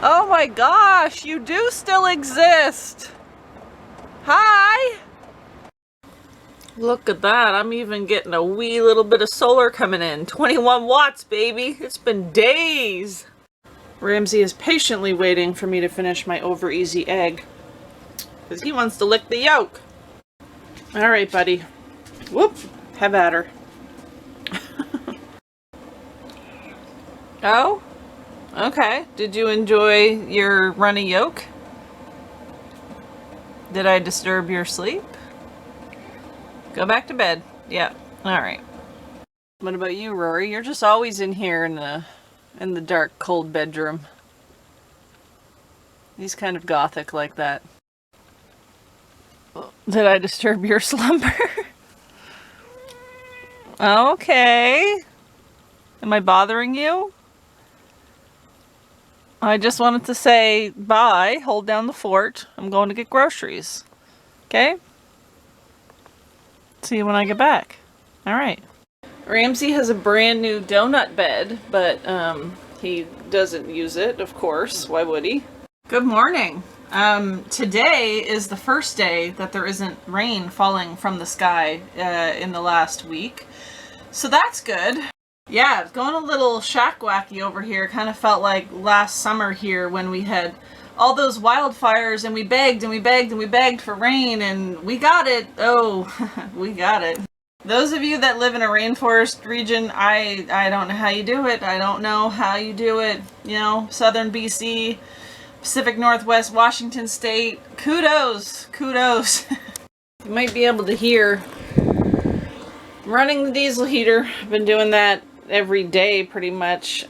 Oh my gosh, you do still exist. Hi. Look at that. I'm even getting a wee little bit of solar coming in. 21 watts, baby. It's been days. Ramsey is patiently waiting for me to finish my over easy egg because he wants to lick the yolk. All right, buddy. Whoop. Have at her. Oh? Okay. Did you enjoy your runny yolk? Did I disturb your sleep? Go back to bed. Yeah. All right. What about you, Rory? You're just always in here in the dark, cold bedroom. He's kind of gothic like that. Did I disturb your slumber? Okay. Am I bothering you? I just wanted to say bye, hold down the fort. I'm going to get groceries. Okay? See you when I get back. Alright. Ramsey has a brand new donut bed, but he doesn't use it, of course. Why would he? Good morning. Today is the first day that there isn't rain falling from the sky in the last week. So that's good. Yeah, it's going a little shack-wacky over here. Kind of felt like last summer here when we had all those wildfires and we begged and we begged and we begged for rain and we got it. Oh, we got it. Those of you that live in a rainforest region, I don't know how you do it. I don't know how you do it. You know, southern BC, Pacific Northwest, Washington State. Kudos, kudos. You might be able to hear running the diesel heater. I've been doing that every day pretty much.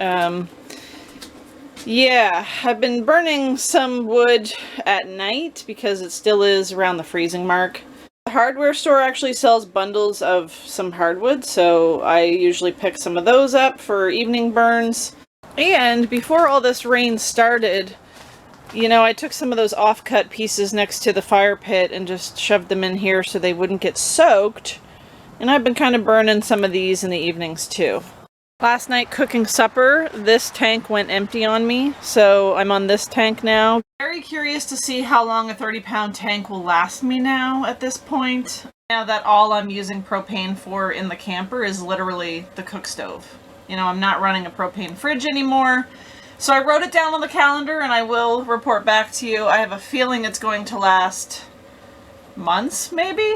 Yeah, I've been burning some wood at night because it still is around the freezing mark. The hardware store actually sells bundles of some hardwood, so I usually pick some of those up for evening burns. And before all this rain started, you know, I took some of those off-cut pieces next to the fire pit and just shoved them in here so they wouldn't get soaked. And I've been kind of burning some of these in the evenings too. Last night cooking supper, this tank went empty on me, so I'm on this tank now. Very curious to see how long a 30-pound tank will last me now at this point. Now that all I'm using propane for in the camper is literally the cook stove. You know, I'm not running a propane fridge anymore. So I wrote it down on the calendar and I will report back to you. I have a feeling it's going to last months, maybe?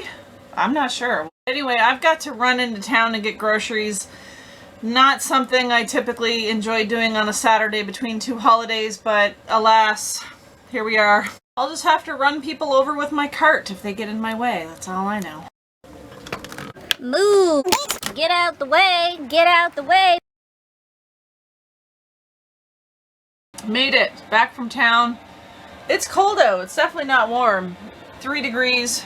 I'm not sure. Anyway, I've got to run into town and get groceries. Not something I typically enjoy doing on a Saturday between two holidays, but alas, here we are. I'll just have to run people over with my cart if they get in my way. That's all I know. Move! Get out the way! Get out the way! Made it. Back from town. It's cold out. It's definitely not warm. 3 degrees.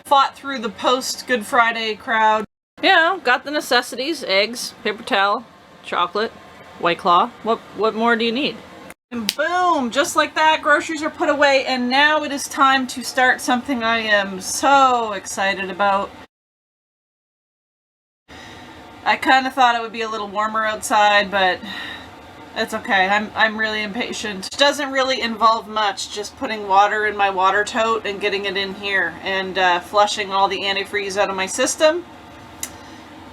Fought through the post-Good Friday crowd. You know, got the necessities. Eggs, paper towel, chocolate, White Claw. What more do you need? And boom! Just like that, groceries are put away, and now it is time to start something I am so excited about. I kind of thought it would be a little warmer outside, but it's okay. I'm really impatient. It doesn't really involve much, just putting water in my water tote and getting it in here and flushing all the antifreeze out of my system.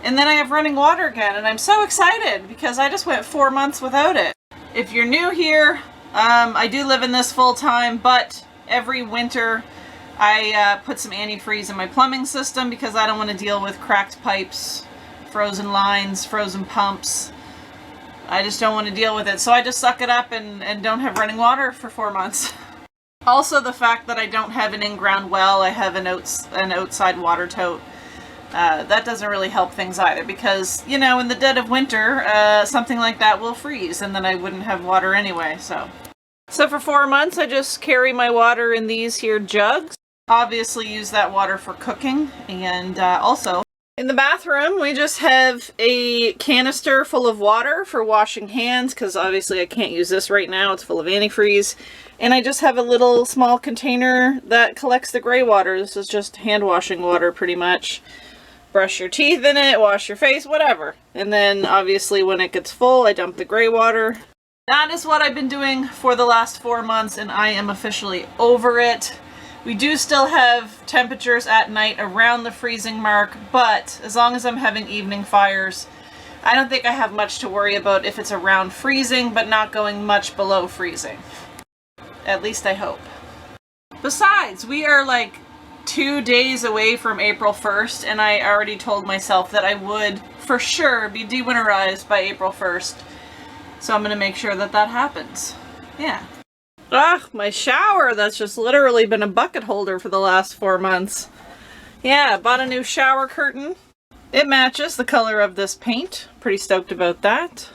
And then I have running water again, and I'm so excited because I just went 4 months without it. If you're new here, I do live in this full time, but every winter I put some antifreeze in my plumbing system because I don't want to deal with cracked pipes, frozen lines, frozen pumps. I just don't want to deal with it, so I just suck it up and don't have running water for 4 months. Also, the fact that I don't have an in-ground well, I have an outside water tote. That doesn't really help things either because, you know, in the dead of winter, something like that will freeze and then I wouldn't have water anyway, so. So for 4 months, I just carry my water in these here jugs. Obviously use that water for cooking, and also in the bathroom, we just have a canister full of water for washing hands because obviously I can't use this right now. It's full of antifreeze. And I just have a little small container that collects the gray water. This is just hand washing water pretty much. brush your teeth in it, wash your face, whatever. And then obviously when it gets full, I dump the gray water. That is what I've been doing for the last 4 months, and I am officially over it. We do still have temperatures at night around the freezing mark, but as long as I'm having evening fires, I don't think I have much to worry about if it's around freezing, but not going much below freezing. At least I hope. Besides, we are like 2 days away from April 1st, and I already told myself that I would for sure be de-winterized by April 1st. So I'm going to make sure that that happens. Yeah. Ah, my shower, that's just literally been a bucket holder for the last 4 months. Yeah, bought a new shower curtain. It matches the color of this paint. Pretty stoked about that.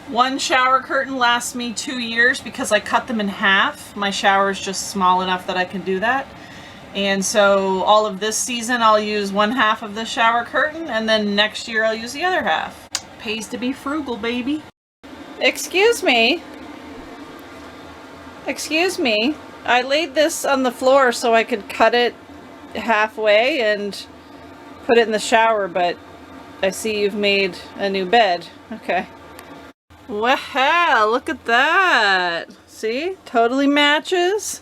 One shower curtain lasts me 2 years because I cut them in half. My shower is just small enough that I can do that. And so all of this season I'll use one half of the shower curtain, and then next year I'll use the other half. Pays to be frugal, baby. Excuse me. Excuse me. I laid this on the floor so I could cut it halfway and put it in the shower, but I see you've made a new bed. Okay. Wow, look at that. See? Totally matches.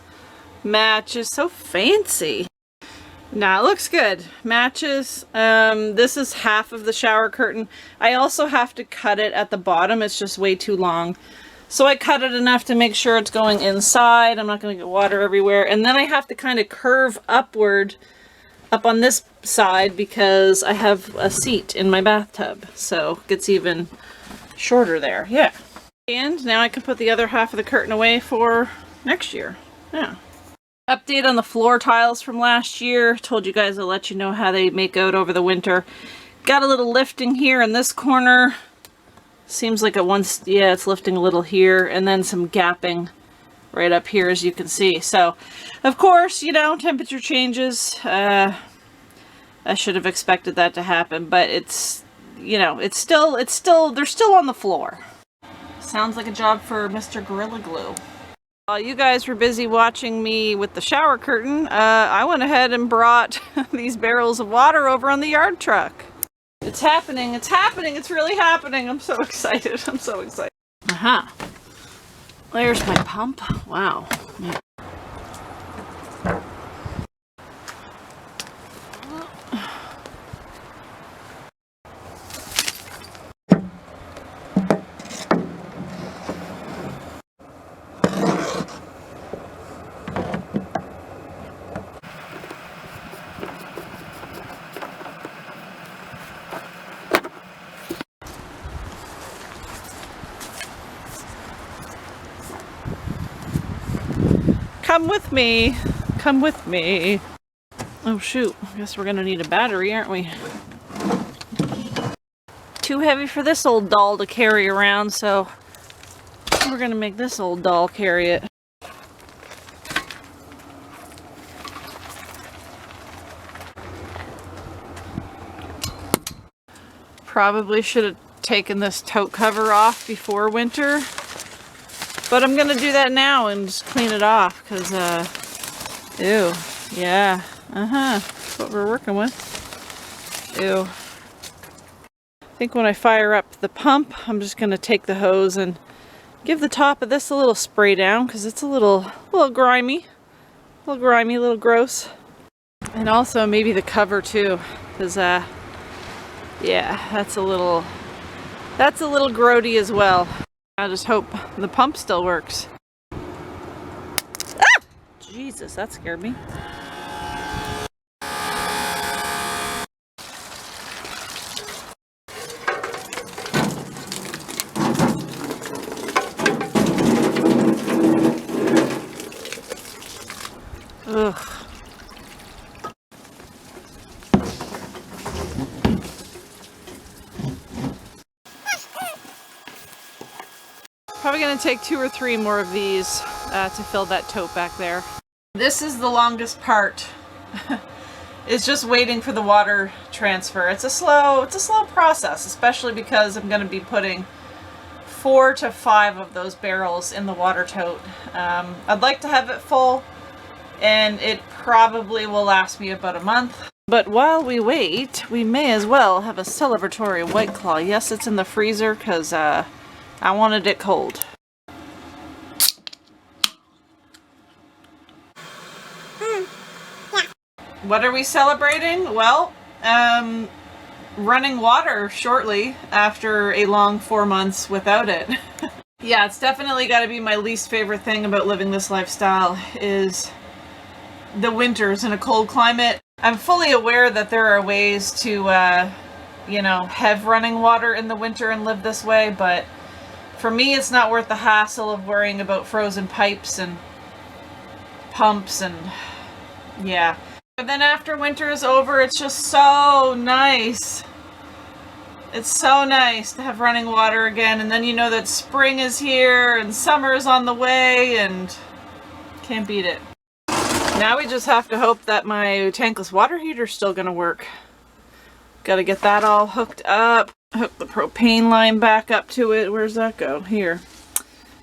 Matches. So fancy. Nah, it looks good. Matches. This is half of the shower curtain. I also have to cut it at the bottom. It's just way too long. So I cut it enough to make sure it's going inside. I'm not going to get water everywhere. And then I have to kind of curve upward up on this side because I have a seat in my bathtub. So it gets even shorter there. Yeah. And now I can put the other half of the curtain away for next year. Yeah. Update on the floor tiles from last year. Told you guys I'll let you know how they make out over the winter. Got a little lifting here in this corner. Seems like yeah, it's lifting a little here, and then some gapping right up here, as you can see. So, of course, you know, temperature changes. I should have expected that to happen, but it's, you know, they're still on the floor. Sounds like a job for Mr. Gorilla Glue. While you guys were busy watching me with the shower curtain, I went ahead and brought these barrels of water over on the yard truck. It's happening, it's happening, it's really happening. I'm so excited, I'm so excited. Aha. There's my pump. Wow. Yeah. Come with me. Come with me. Oh shoot, I guess we're gonna need a battery, aren't we? Too heavy for this old doll to carry around, so we're gonna make this old doll carry it. Probably should have taken this tote cover off before winter. But I'm gonna do that now and just clean it off, because, ew, yeah, that's what we're working with. Ew. I think when I fire up the pump, I'm just gonna take the hose and give the top of this a little spray down, because it's a little grimy, a little gross. And also maybe the cover too, because, yeah, that's a little grody as well. I just hope the pump still works. Ah! Jesus, that scared me. Ugh. Probably gonna take 2 or 3 more of these to fill that tote back there. This is the longest part. It's just waiting for the water transfer. It's a slow process, especially because I'm gonna be putting 4 to 5 of those barrels in the water tote. I'd like to have it full, and it probably will last me about a month. But while we wait, we may as well have a celebratory White Claw. Yes, it's in the freezer because I wanted it cold. What are we celebrating? Well, running water shortly after a long 4 months without it. Yeah, it's definitely got to be my least favorite thing about living this lifestyle is the winters in a cold climate. I'm fully aware that there are ways to, you know, have running water in the winter and live this way, but for me it's not worth the hassle of worrying about frozen pipes and pumps and yeah. But then after winter is over, it's just so nice. It's so nice to have running water again, and then you know that spring is here and summer is on the way and can't beat it. Now we just have to hope that my tankless water heater is still gonna work. Gotta get that all hooked up, hook the propane line back up to it. Where's that go? Here.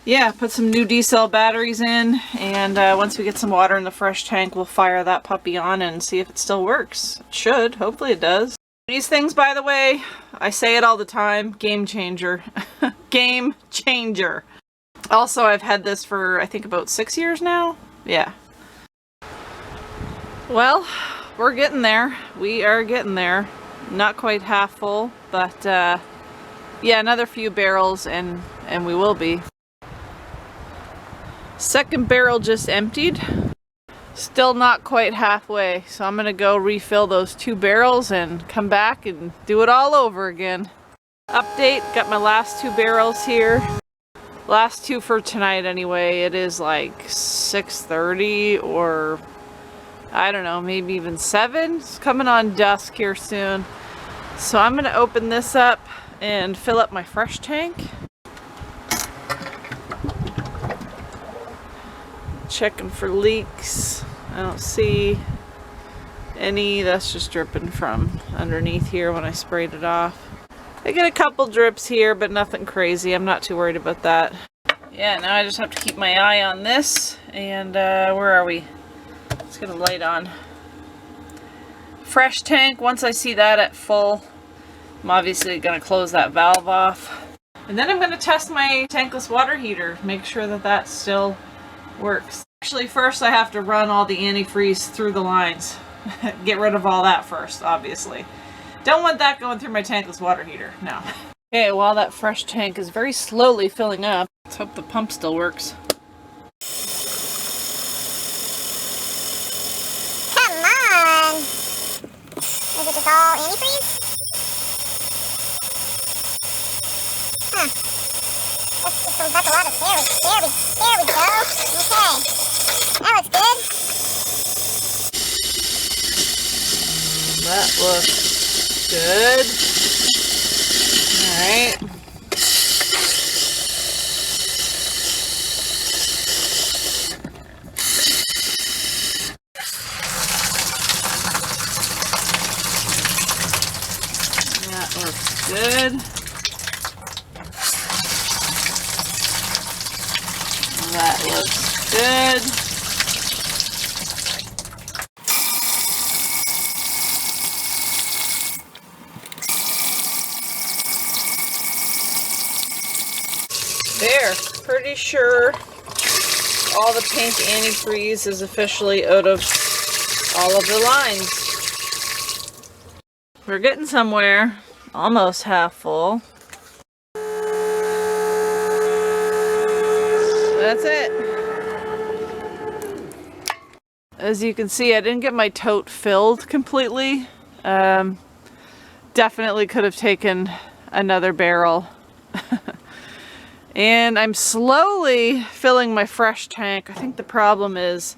Yeah, put some new D-cell batteries in, and once we get some water in the fresh tank, we'll fire that puppy on and see if it still works. It should. Hopefully it does. These things, by the way, I say it all the time, game changer. Game changer. Also, I've had this for, I think, about 6 years now. Yeah. Well, we're getting there. We are getting there. Not quite half full, but yeah, another few barrels and we will be. Second barrel just emptied. Still not quite halfway, so I'm gonna go refill those 2 barrels and come back and do it all over again. Update, got my last 2 barrels here. Last 2 for tonight anyway. It is like 6:30 or I don't know, maybe even 7. It's coming on dusk here soon. So I'm gonna open this up and fill up my fresh tank. Checking for leaks. I don't see any. That's just dripping from underneath here when I sprayed it off. I get a couple drips here, but nothing crazy. I'm not too worried about that. Yeah, now I just have to keep my eye on this. And where are we? Let's get a light on. Fresh tank. Once I see that at full, I'm obviously going to close that valve off. And then I'm going to test my tankless water heater. Make sure that that still works. Actually, first I have to run all the antifreeze through the lines. Get rid of all that first, obviously. Don't want that going through my tankless water heater, no. Okay, while that fresh tank is very slowly filling up, let's hope the pump still works. Come on! Is it just all antifreeze? Huh. That's a lot of, there we go. Okay. That looks good. That looks good. Alright. That looks good. That looks good. There, pretty sure all the pink antifreeze is officially out of all of the lines. We're getting somewhere, almost half full. That's it. As you can see, I didn't get my tote filled completely. Definitely could have taken another barrel. And I'm slowly filling my fresh tank. I think the problem is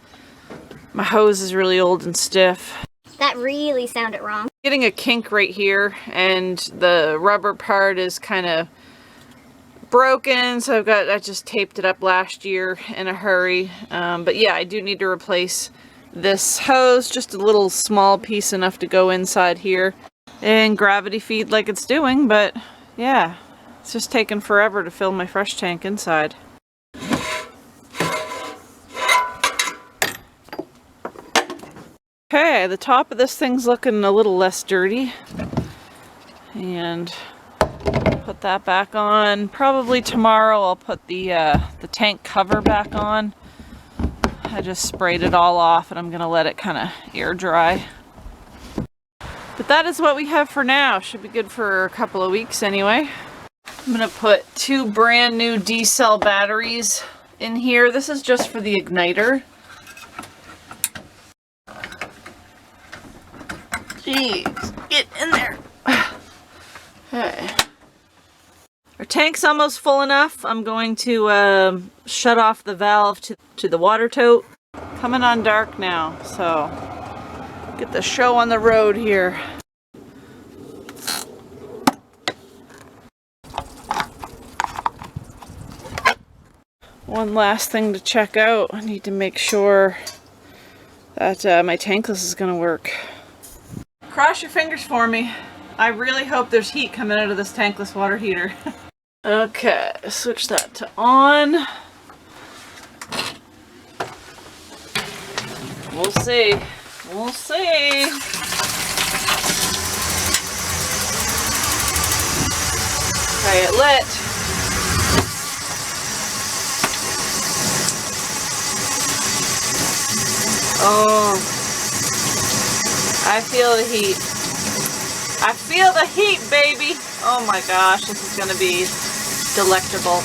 my hose is really old and stiff. That really sounded wrong. Getting a kink right here, and the rubber part is kind of broken, so I just taped it up last year in a hurry. But yeah, I do need to replace this hose, just a little small piece enough to go inside here and gravity feed like it's doing, but yeah. It's just taking forever to fill my fresh tank inside. Okay, Okay, the top of this thing's looking a little less dirty. And put that back on. Probably tomorrow I'll put the tank cover back on. I just sprayed it all off and I'm gonna let it kind of air dry. But that is what we have for now. Should be good for a couple of weeks anyway. I'm gonna put 2 brand new D-cell batteries in here. This is just for the igniter. Jeez, get in there. Okay. Our tank's almost full enough. I'm going to shut off the valve to the water tote. Coming on dark now, so get the show on the road here. One last thing to check out. I need to make sure that my tankless is going to work. Cross your fingers for me. I really hope there's heat coming out of this tankless water heater. Okay, switch that to on. We'll see. We'll see. Okay, it lit. Oh, I feel the heat. I feel the heat, baby. Oh my gosh, this is gonna be delectable.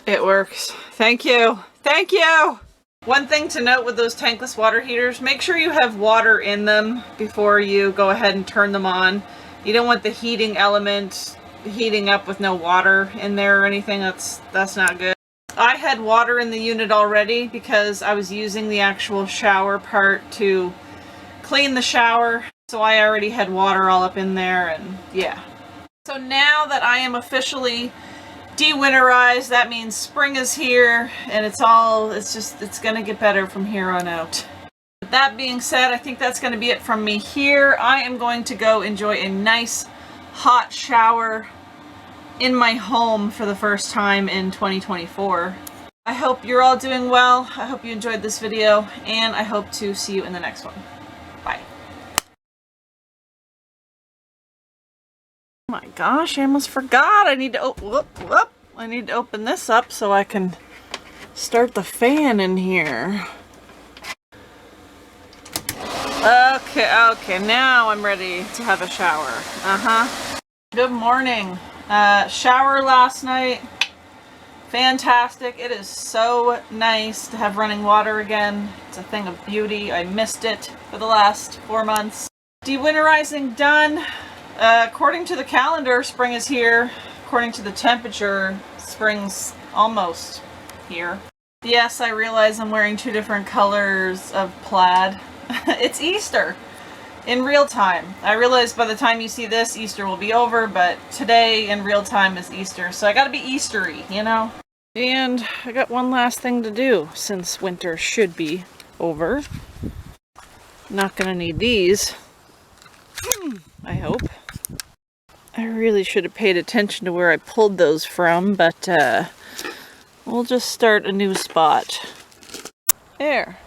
It works. Thank you. Thank you. One thing to note with those tankless water heaters, make sure you have water in them before you go ahead and turn them on. You don't want the heating element heating up with no water in there or anything. That's not good. I had water in the unit already because I was using the actual shower part to clean the shower. So I already had water all up in there, and yeah. So now that I am officially de-winterized, that means spring is here, and it's gonna get better from here on out. With that being said, I think that's gonna be it from me here. I am going to go enjoy a nice hot shower in my home for the first time in 2024. I hope you're all doing well. I hope you enjoyed this video, and I hope to see you in the next one. Bye. Oh my gosh, I almost forgot. I need to I need to open this up so I can start the fan in here. Okay, now I'm ready to have a shower. Good morning. Shower last night. Fantastic. It is so nice to have running water again. It's a thing of beauty. I missed it for the last 4 months. De-winterizing done. According to the calendar, spring is here. According to the temperature, spring's almost here. Yes, I realize I'm wearing 2 different colors of plaid. It's Easter in real time. I realize by the time you see this, Easter will be over, but today in real time is Easter, so I gotta be Eastery, you know? And I got one last thing to do since winter should be over. Not gonna need these. I hope. I really should have paid attention to where I pulled those from, but we'll just start a new spot. There.